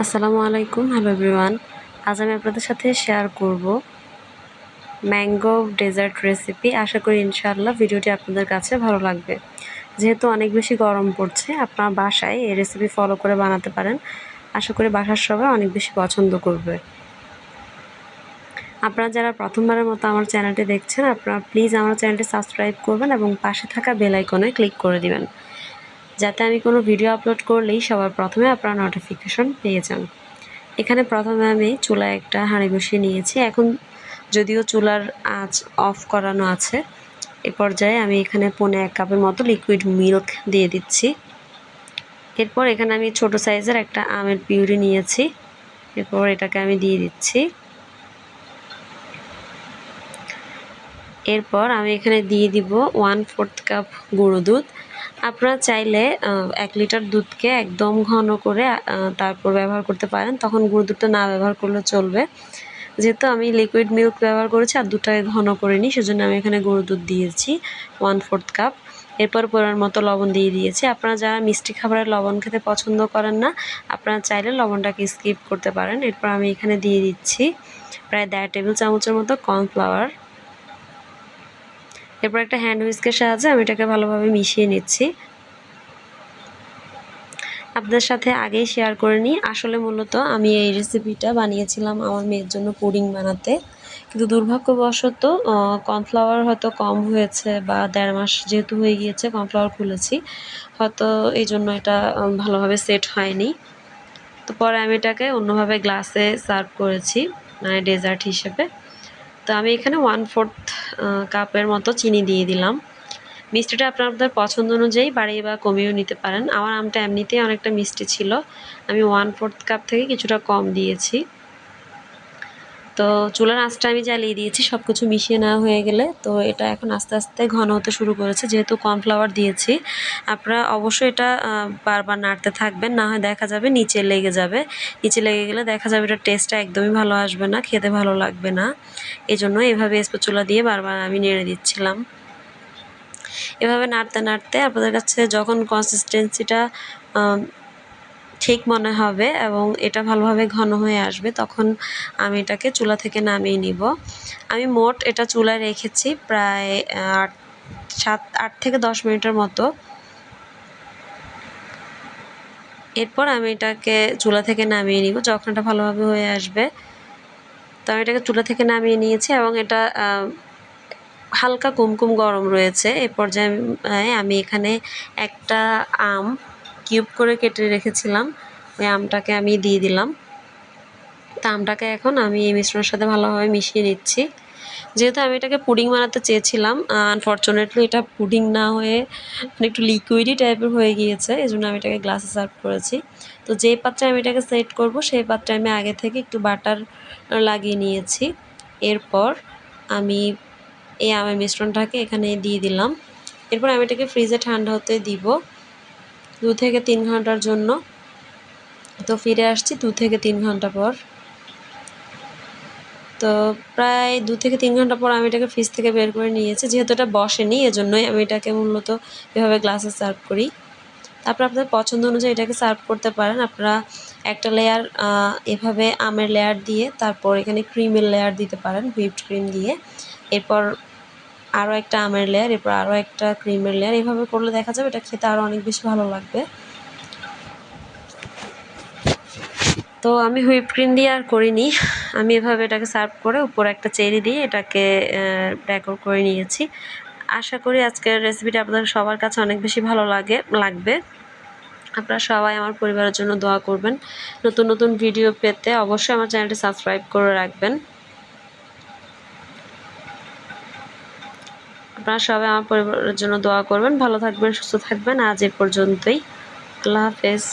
আসসালামু আলাইকুম, hello everyone. আজ আমি আপনাদের সাথে শেয়ার করব ম্যাঙ্গো ডেজার্ট রেসিপি। আশা করি ইনশাআল্লাহ ভিডিওটি আপনাদের কাছে ভালো লাগবে। যেহেতু অনেক বেশি গরম পড়ছে, আপনার বাসায় এই রেসিপি ফলো করে বানাতে পারেন। আশা করি বাসার সবাই অনেক বেশি পছন্দ করবে। আপনারা যারা প্রথমবারের মতো আমার চ্যানেলটি দেখছেন, আপনারা প্লিজ আমার চ্যানেলটি সাবস্ক্রাইব করবেন এবং পাশে থাকা বেল আইকনে ক্লিক করে দিবেন, যাতে আমি কোনো ভিডিও আপলোড করলেই সবার প্রথমে আপনারা নোটিফিকেশন পেয়ে যান। এখানে প্রথমে আমি চুলায় একটা হাঁড়ি বসিয়ে নিয়েছি। এখন যদিও চুলার আঁচ অফ করানো আছে, এ পর্যায়ে আমি এখানে 1.5 কাপের মতো লিকুইড মিল্ক দিয়ে দিচ্ছি। এরপর এখানে আমি ছোট সাইজের একটা আমের পিউরি নিয়েছি। এরপর এটাকে আমি দিয়ে দিচ্ছি। এরপর আমি এখানে দিয়ে দিব 1/4 কাপ গুঁড়ো দুধ। আপনারা চাইলে 1 লিটার দুধকে একদম ঘন করে তারপর ব্যবহার করতে পারেন, তখন গুঁড়ো দুধটা না ব্যবহার করলে চলবে। যেহেতু আমি লিকুইড মিল্ক ব্যবহার করেছি আর দুধটাকে ঘন করিনি, সেজন্য আমি এখানে গুঁড়ো দুধ দিয়েছি 1/4 কাপ। এরপর পরিমাণ মতো লবণ দিয়ে দিয়েছি। আপনারা যারা মিষ্টি খাবারের লবণ খেতে পছন্দ করেন না, আপনারা চাইলে লবণটাকে স্কিপ করতে পারেন। এরপর আমি এখানে দিয়ে দিচ্ছি প্রায় 1.5 টেবিল চামচের মতো কর্নফ্লাওয়ার। এরপর একটা হ্যান্ড হুইস্কের সাহায্যে আমি এটাকে ভালোভাবে মিশিয়ে নিচ্ছি। আপনাদের সাথে আগেই শেয়ার করে নিই, আসলে মূলত আমি এই রেসিপিটা বানিয়েছিলাম আমার মেয়ের জন্য পুডিং বানাতে, কিন্তু দুর্ভাগ্যবশত কর্নফ্লাওয়ার হয়তো কম হয়েছে বা 1.5 মাস যেহেতু হয়ে গিয়েছে কর্নফ্লাওয়ার খুলেছি, হয়তো এই জন্য এটা ভালোভাবে সেট হয়নি। তো পরে আমি এটাকে অন্যভাবে গ্লাসে সার্ভ করেছি, মানে ডেজার্ট হিসেবে। তো আমি এখানে 1/4 কাপের মতো চিনি দিয়ে দিলাম। মিষ্টিটা আপনাদের পছন্দ অনুযায়ী বাড়িয়ে বা কমিয়েও নিতে পারেন। আমার আমটা এমনিতেই অনেকটা মিষ্টি ছিল, আমি 1/4 কাপ থেকে কিছুটা কম দিয়েছি। তো চুলার আঁচটা আমি জ্বালিয়ে দিয়েছি সব কিছু মিশিয়ে নেওয়া হয়ে গেলে। তো এটা এখন আস্তে আস্তে ঘন হতে শুরু করেছে, যেহেতু কর্নফ্লাওয়ার দিয়েছি। আপনারা অবশ্যই এটা বারবার নাড়তে থাকবেন, না হয় দেখা যাবে নিচে লেগে যাবে। নিচে লেগে গেলে দেখা যাবে এটার টেস্টটা একদমই ভালো আসবে না, খেতে ভালো লাগবে না। এজন্য এভাবে স্প্যাচুলা দিয়ে বারবার আমি নেড়ে দিচ্ছিলাম। এভাবে নাড়তে নাড়তে আপনাদের কাছে যখন কনসিস্টেন্সিটা ঠিক মনে হবে এবং এটা ভালোভাবে ঘন হয়ে আসবে, তখন আমি এটাকে চুলা থেকে নামিয়ে নিব। আমি মোট এটা চুলায় রেখেছি প্রায় 8 থেকে 10 মিনিটের মতো। এরপর আমি এটাকে চুলা থেকে নামিয়ে নিব যখন এটা ভালোভাবে হয়ে আসবে। তো আমি এটাকে চুলা থেকে নামিয়ে নিয়েছি এবং এটা হালকা কুমকুম গরম রয়েছে। এ পর্যায়ে আমি এখানে একটা আম কিউব করে কেটে রেখেছিলাম, ওই আমটাকে আমি দিয়ে দিলাম। তা আমটাকে এখন আমি এই মিশ্রণের সাথে ভালোভাবে মিশিয়ে নিচ্ছি। যেহেতু আমি এটাকে পুডিং বানাতে চেয়েছিলাম, আনফরচুনেটলি এটা পুডিং না হয়ে মানে একটু লিকুইডই টাইপের হয়ে গিয়েছে, এজন্য আমি এটাকে গ্লাসে সার্ভ করেছি। তো যেই পাত্রে আমি এটাকে সেট করব, সেই পাত্রে আমি আগে থেকে একটু বাটার লাগিয়ে নিয়েছি। এরপর আমি এই আমের মিশ্রণটাকে এখানে দিয়ে দিলাম। এরপর আমি এটাকে ফ্রিজে ঠান্ডা হতে দিব 2 থেকে 3 ঘন্টার জন্য। তো ফিরে আসছি 2 থেকে 3 ঘন্টা পর। তো প্রায় 2 থেকে 3 ঘন্টা পর আমি এটাকে ফ্রিজ থেকে বের করে নিয়েছি। যেহেতু এটা বসেনি, এজন্যই আমি এটাকে মূলত এভাবে গ্লাসে সার্ভ করি। তারপর আপনাদের পছন্দ অনুযায়ী এটাকে সার্ভ করতে পারেন। আপনারা একটা লেয়ার এভাবে আমের লেয়ার দিয়ে তারপর এখানে ক্রিমের লেয়ার দিতে পারেন, হুইপড ক্রিম দিয়ে। এরপর আরও একটা আমের লেয়ার, এরপর আরও একটা ক্রিমের লেয়ার। এভাবে করলে দেখা যাবে এটা খেতে আরও অনেক বেশি ভালো লাগবে। তো আমি হুইপ ক্রিম দিয়ে আর করিনি, আমি এভাবে এটাকে সার্ভ করে উপরে একটা চেরি দিয়ে এটাকে ডেকোর করে নিয়েছি। আশা করি আজকের রেসিপিটা আপনাদের সবার কাছে অনেক বেশি ভালো লাগবে। আপনারা সবাই আমার পরিবারের জন্য দোয়া করবেন। নতুন নতুন ভিডিও পেতে অবশ্যই আমার চ্যানেলটি সাবস্ক্রাইব করে রাখবেন। আপনারা সবাই আমার পরিবারের জন্য দোয়া করবেন। ভালো থাকবেন, সুস্থ থাকবেন। আজ এ পর্যন্তই। আল্লাহ হাফেজ।